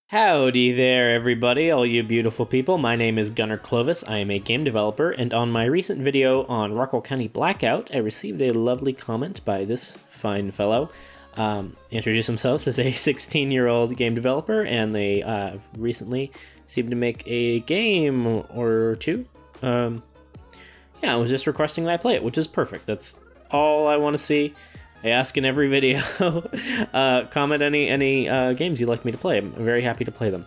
Howdy there, everybody, all you beautiful people. My name is Gunnar Clovis. I am a game developer, and on my recent video on Rockwell County Blackout, I received a lovely comment by this fine fellow. Introduced themselves as a 16-year-old game developer, and they recently seemed to make a game or two. Yeah, I was just requesting that I play it, which is perfect. That's all I want to see. I ask in every video. Comment any games you'd like me to play. I'm very happy to play them.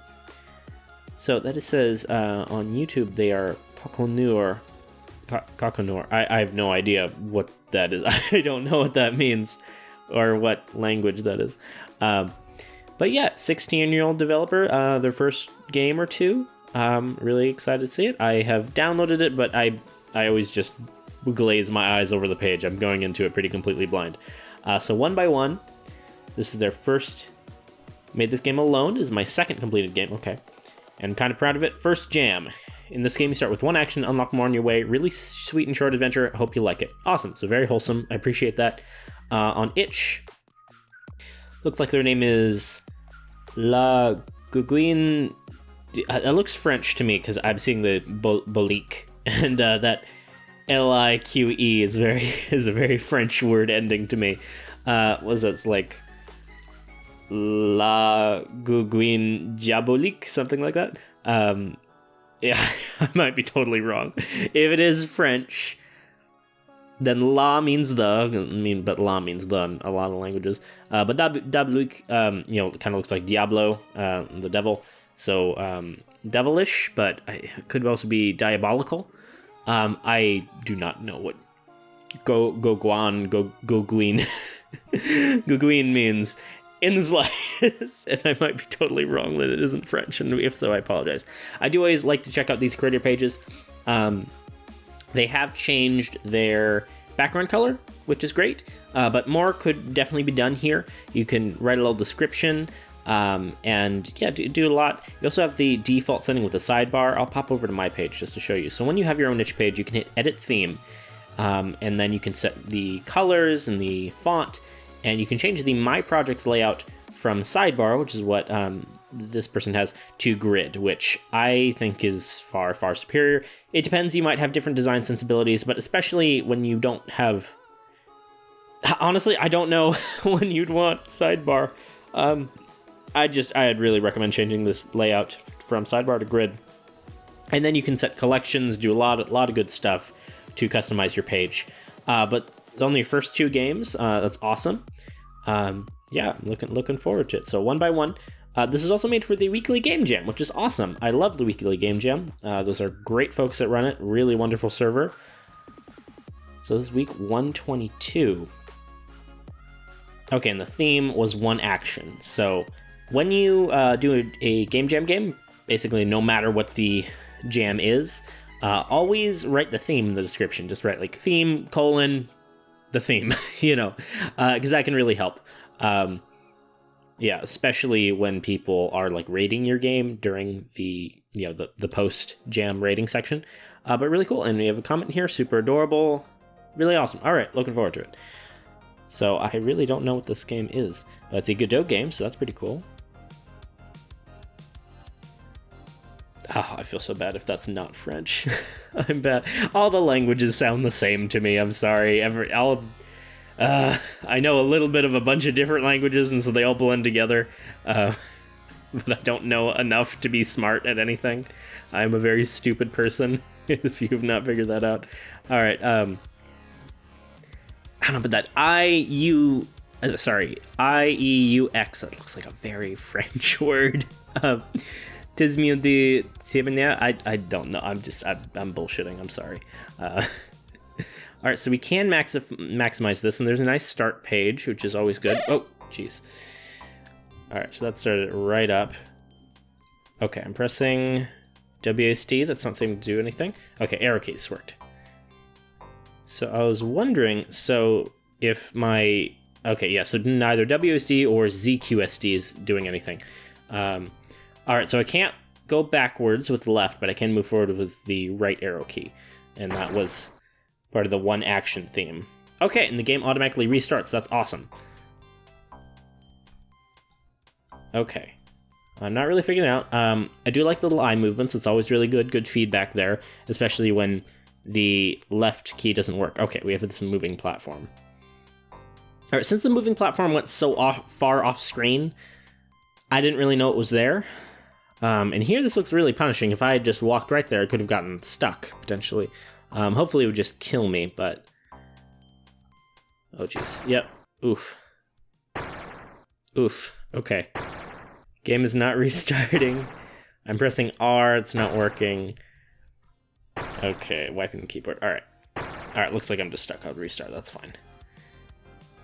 So that it says on YouTube they are Coconur. I have no idea what that is. I don't know what that means or what language that is. But yeah, 16-year-old developer, their first game or two. Really excited to see it. I have downloaded it, but I always just glaze my eyes over the page. I'm going into it pretty completely blind. So one by one, this is their first, made this game alone, this is my second completed game, okay. And I'm kind of proud of it. First jam. In this game you start with one action, unlock more on your way, really sweet and short adventure, I hope you like it. Awesome, so very wholesome, I appreciate that. On itch, looks like their name is LaGougouneDiabolique. It looks French to me because I'm seeing the Bolique, and that L-I-Q-E is a very French word ending to me. Was it like LaGougouneDiabolique, something like that? Yeah, I might be totally wrong. If it is French, then la means the, but la means the in a lot of languages. But Diabolique, kind of looks like Diablo, the devil. So devilish, but it could also be diabolical. I do not know what Gogouine means in the slightest, and I might be totally wrong that it isn't French, and if so, I apologize. I do always like to check out these creator pages. They have changed their background color, which is great, but more could definitely be done here. You can write a little description, and yeah, do a lot. You also have the default setting with the sidebar. I'll pop over to my page just to show you. So when you have your own niche page, you can hit edit theme, and then you can set the colors and the font, and you can change the My Projects layout from sidebar, which is what this person has, to grid, which I think is far, far superior. It depends, you might have different design sensibilities, but especially when you don't have... Honestly, I don't know when you'd want sidebar. I'd really recommend changing this layout from sidebar to grid. And then you can set collections, do a lot of good stuff to customize your page. But it's only your first two games. That's awesome. Yeah, looking forward to it. So one by one. This is also made for the weekly game jam, which is awesome. I love the weekly game jam. Those are great folks that run it. Really wonderful server. So this is week 122. Okay, and the theme was one action. So when you do a game jam game, basically no matter what the jam is, always write the theme in the description. Just write like theme : the theme, because that can really help. Yeah, especially when people are like rating your game during the post jam rating section. But really cool, and we have a comment here, super adorable, really awesome. All right, looking forward to it. So I really don't know what this game is, but it's a Godot game, so that's pretty cool. Oh, I feel so bad if that's not French. I'm bad. All the languages sound the same to me. I'm sorry. I know a little bit of a bunch of different languages, and so they all blend together. But I don't know enough to be smart at anything. I'm a very stupid person, if you've not figured that out. All right. I don't know, but that I-E-U-X, that looks like a very French word. Tismio de Tibania, I don't know, I'm bullshitting, I'm sorry. All right, so we can maximize this, and there's a nice start page, which is always good. Oh, jeez. All right, so that started right up. Okay, I'm pressing WASD, that's not seeming to do anything. Okay, arrow keys worked. So I was wondering, so if my... Okay, yeah, so neither WSD or ZQSD is doing anything. All right, so I can't go backwards with the left, but I can move forward with the right arrow key. And that was part of the one action theme. Okay, and the game automatically restarts. That's awesome. Okay. I'm not really figuring it out. I do like the little eye movements. It's always really good feedback there, especially when the left key doesn't work. Okay, we have this moving platform. All right, since the moving platform went so far off screen, I didn't really know it was there. And here this looks really punishing. If I had just walked right there, I could have gotten stuck, potentially. Hopefully it would just kill me, but... Oh, jeez. Yep. Oof. Oof. Okay. Game is not restarting. I'm pressing R, it's not working. Okay, wiping the keyboard. Alright. Alright, looks like I'm just stuck. I'll restart, that's fine.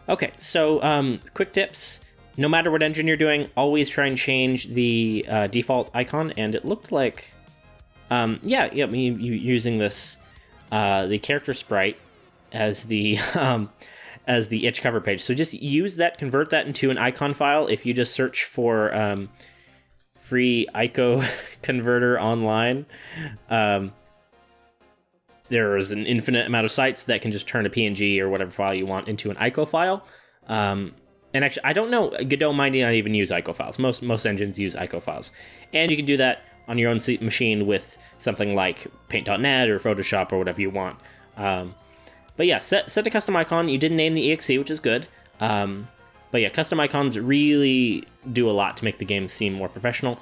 Okay, so quick tips. No matter what engine you're doing, always try and change the default icon, and it looked like... yeah, you using this, the character sprite as the... as the itch cover page. So just use that, convert that into an icon file. If you just search for free ICO converter online, there is an infinite amount of sites that can just turn a PNG or whatever file you want into an ICO file. And actually, I don't know, Godot might not even use ICO files. Most engines use ICO files. And you can do that on your own machine with something like Paint.net or Photoshop or whatever you want. But yeah, set a custom icon. You didn't name the EXE, which is good. But yeah, custom icons really do a lot to make the game seem more professional.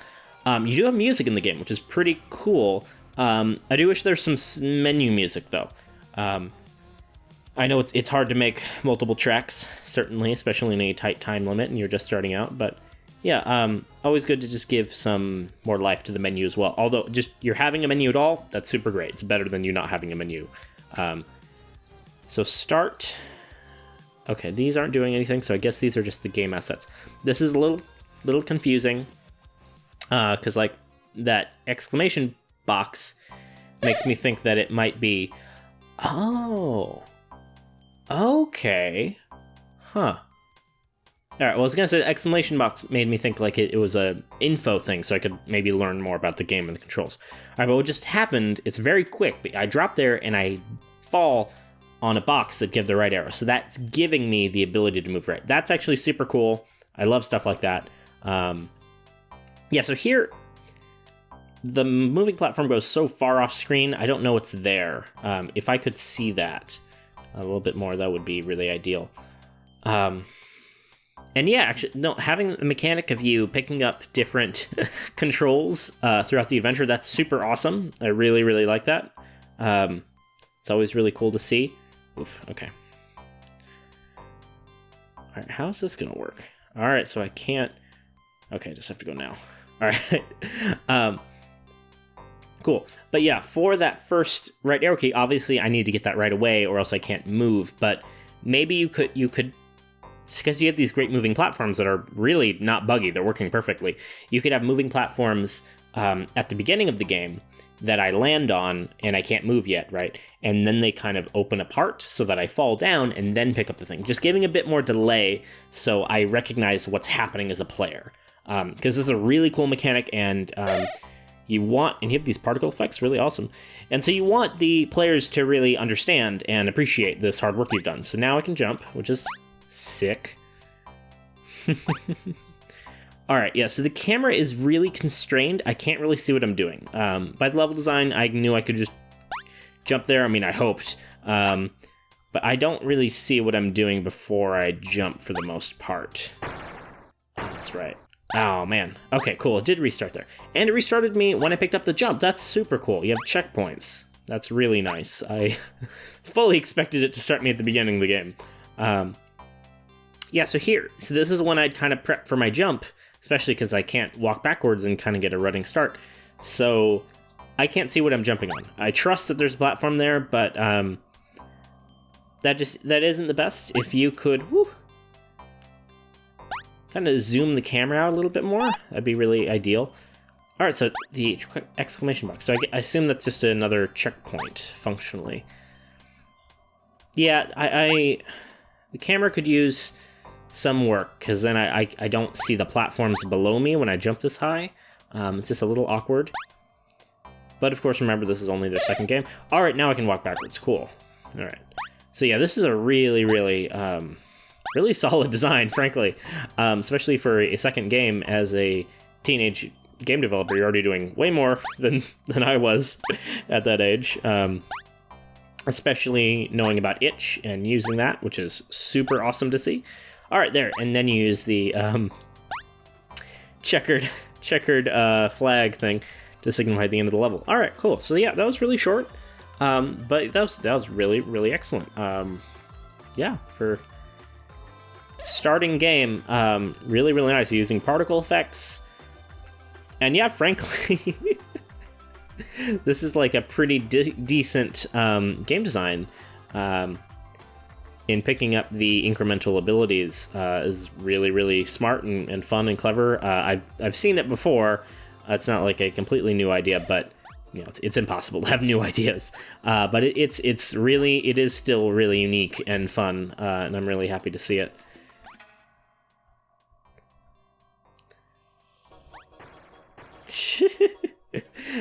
You do have music in the game, which is pretty cool. I do wish there's some menu music, though. I know it's hard to make multiple tracks, certainly, especially in a tight time limit and you're just starting out. But yeah, always good to just give some more life to the menu as well. Although, just you're having a menu at all, that's super great. It's better than you not having a menu. So start. Okay, these aren't doing anything, so I guess these are just the game assets. This is a little confusing, because like that exclamation box makes me think that it might be. Oh, okay, huh. All right. Well, I was gonna say the exclamation box made me think like it was a info thing, so I could maybe learn more about the game and the controls. All right, but what just happened? It's very quick. I drop there and I fall on a box that give the right arrow. So that's giving me the ability to move right. That's actually super cool. I love stuff like that. Yeah, so here, the moving platform goes so far off screen, I don't know it's there. If I could see that a little bit more, that would be really ideal. And yeah, actually, no, having the mechanic of you picking up different controls throughout the adventure, that's super awesome. I really, really like that. It's always really cool to see. Oof, okay. All right, how's this gonna work? All right, so I can't... Okay, I just have to go now. All right. Cool. But yeah, for that first right arrow key, obviously I need to get that right away or else I can't move. But maybe you could, because you have these great moving platforms that are really not buggy, they're working perfectly. You could have moving platforms at the beginning of the game that I land on and I can't move yet, right? And then they kind of open apart so that I fall down and then pick up the thing. Just giving a bit more delay so I recognize what's happening as a player. Because this is a really cool mechanic, and you have these particle effects, really awesome. And so you want the players to really understand and appreciate this hard work you've done. So now I can jump, which is sick. All right, yeah, so the camera is really constrained. I can't really see what I'm doing. By the level design, I knew I could just jump there. I mean, I hoped. But I don't really see what I'm doing before I jump for the most part. That's right. Oh, man. Okay, cool. It did restart there. And it restarted me when I picked up the jump. That's super cool. You have checkpoints. That's really nice. I fully expected it to start me at the beginning of the game. Yeah, so this is when I'd kind of prep for my jump, especially because I can't walk backwards and kind of get a running start. So I can't see what I'm jumping on. I trust that there's a platform there, but that isn't the best. If you could kind of zoom the camera out a little bit more, that'd be really ideal. All right, so the exclamation box. So I assume that's just another checkpoint, functionally. Yeah, the camera could use some work, because then I don't see the platforms below me when I jump this high. It's just a little awkward. But of course, remember, this is only their second game. All right, now I can walk backwards. Cool. All right. So yeah, this is a really, really, really solid design, frankly. Especially for a second game as a teenage game developer, you're already doing way more than I was at that age. Especially knowing about itch and using that, which is super awesome to see. All right, there, and then you use the checkered flag thing to signify the end of the level. All right, cool. So yeah, that was really short, but that was really excellent. Yeah, for starting game, really nice, using particle effects, and yeah, frankly, this is like a pretty decent game design. In picking up the incremental abilities is really smart and fun and clever. I've seen it before. It's not like a completely new idea, but you know, it's impossible to have new ideas. But it is still really unique and fun, and I'm really happy to see it.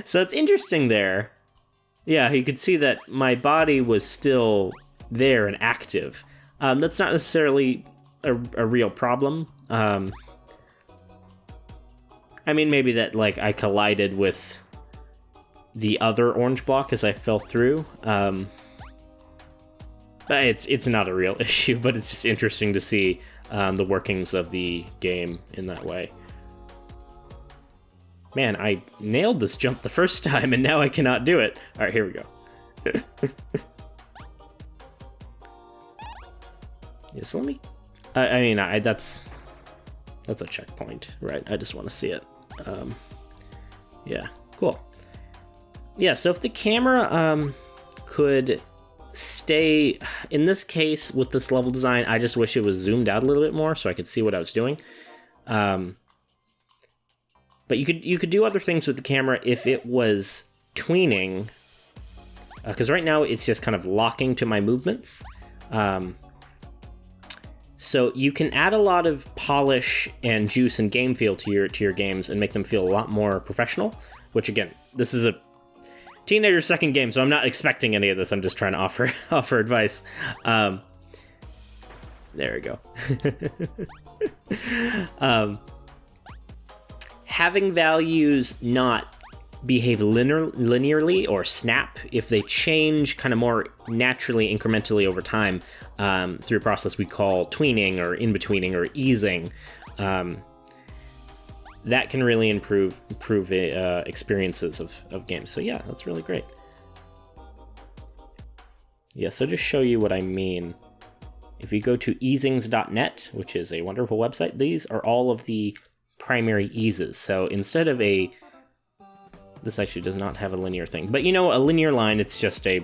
So it's interesting there. Yeah, you could see that my body was still there and active. That's not necessarily a real problem. I mean, maybe that like I collided with the other orange block as I fell through. But it's not a real issue, but it's just interesting to see the workings of the game in that way. Man, I nailed this jump the first time, and now I cannot do it. All right, here we go. Yeah, so let me... I mean, that's a checkpoint, right? I just want to see it. Yeah, cool. Yeah, so if the camera could stay... In this case, with this level design, I just wish it was zoomed out a little bit more so I could see what I was doing. But you could do other things with the camera if it was tweening, because right now it's just kind of locking to my movements. So you can add a lot of polish and juice and game feel to your games and make them feel a lot more professional. Which again, this is a teenager's second game, so I'm not expecting any of this. I'm just trying to offer advice. There we go. Having values not behave linearly or snap, if they change kind of more naturally, incrementally over time through a process we call tweening or in-betweening or easing, that can really improve experiences of games. So yeah, that's really great. Yeah, so just show you what I mean. If you go to easings.net, which is a wonderful website, these are all of the primary eases. So instead of this actually does not have a linear thing, but you know, a linear line, it's just a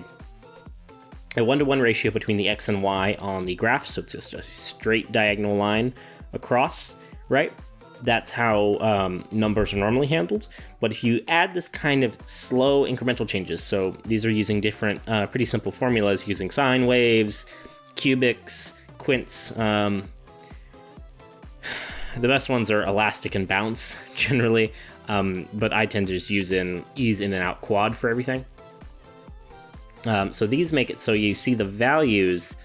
1-to-1 ratio between the X and Y on the graph. So it's just a straight diagonal line across, right? That's how numbers are normally handled. But if you add this kind of slow incremental changes, so these are using different pretty simple formulas using sine waves, cubics, quints. The best ones are elastic and bounce, generally, but I tend to just use ease in and out quad for everything. So these make it so you see the values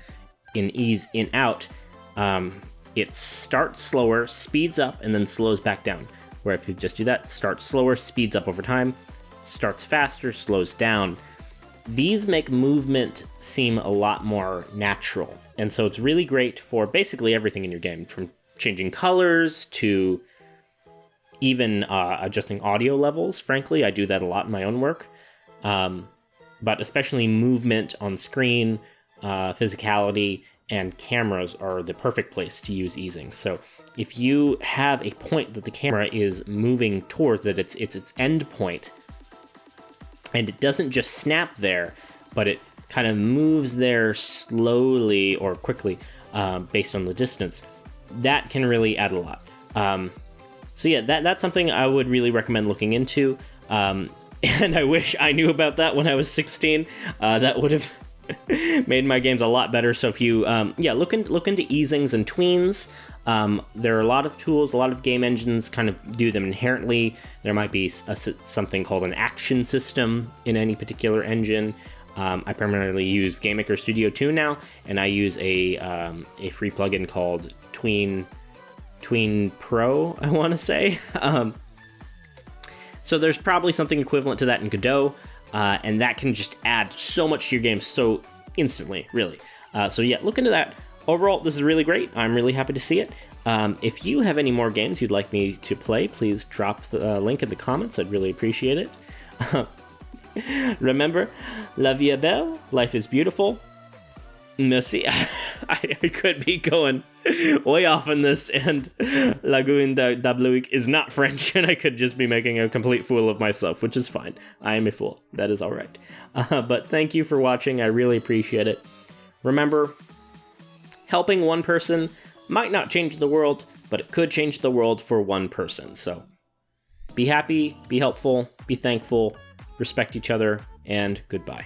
in ease in out. It starts slower, speeds up, and then slows back down. Where if you just do that, starts slower, speeds up over time, starts faster, slows down. These make movement seem a lot more natural. And so it's really great for basically everything in your game, from changing colors to even adjusting audio levels. Frankly, I do that a lot in my own work. But especially movement on screen, physicality, and cameras are the perfect place to use easing. So if you have a point that the camera is moving towards, that it's its end point, and it doesn't just snap there, but it kind of moves there slowly or quickly based on the distance, that can really add a lot. So yeah, that's something I would really recommend looking into. And I wish I knew about that when I was 16. That would have made my games a lot better. So if you look into easings and tweens. There are a lot of tools, a lot of game engines kind of do them inherently. There might be something called an action system in any particular engine. I primarily use GameMaker Studio 2 now, and I use a free plugin called Tween Pro, I want to say. So there's probably something equivalent to that in Godot, and that can just add so much to your game so instantly, really. So yeah, look into that. Overall, this is really great. I'm really happy to see it. If you have any more games you'd like me to play, please drop the link in the comments. I'd really appreciate it. Remember, la vie est belle, life is beautiful. Merci. I could be going way off on this, and LaGougouneDiabolique is not French, and I could just be making a complete fool of myself, which is fine. I am a fool. That is all right. But thank you for watching. I really appreciate it. Remember, helping one person might not change the world, but it could change the world for one person. So be happy, be helpful, be thankful, respect each other, and goodbye.